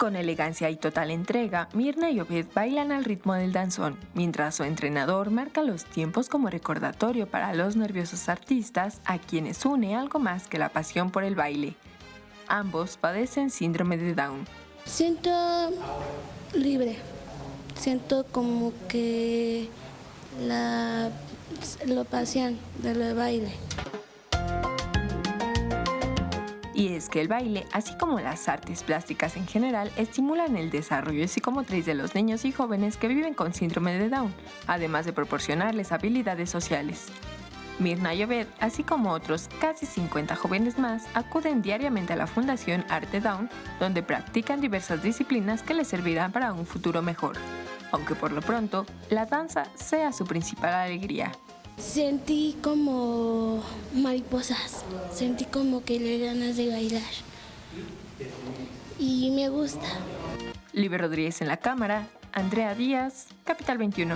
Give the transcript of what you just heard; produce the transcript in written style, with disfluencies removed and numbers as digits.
Con elegancia y total entrega, Mirna y Obed bailan al ritmo del danzón, mientras su entrenador marca los tiempos como recordatorio para los nerviosos artistas a quienes une algo más que la pasión por el baile. Ambos padecen síndrome de Down. Siento libre, siento como que la pasión del baile. Y es que el baile, así como las artes plásticas en general, estimulan el desarrollo psicomotriz de los niños y jóvenes que viven con síndrome de Down, además de proporcionarles habilidades sociales. Mirna y Obed, así como otros casi 50 jóvenes más, acuden diariamente a la Fundación Arte Down, donde practican diversas disciplinas que les servirán para un futuro mejor, aunque por lo pronto, la danza sea su principal alegría. Sentí como mariposas, sentí como que le ganas de bailar y me gusta. Liber Rodríguez en la cámara, Andrea Díaz, Capital 21.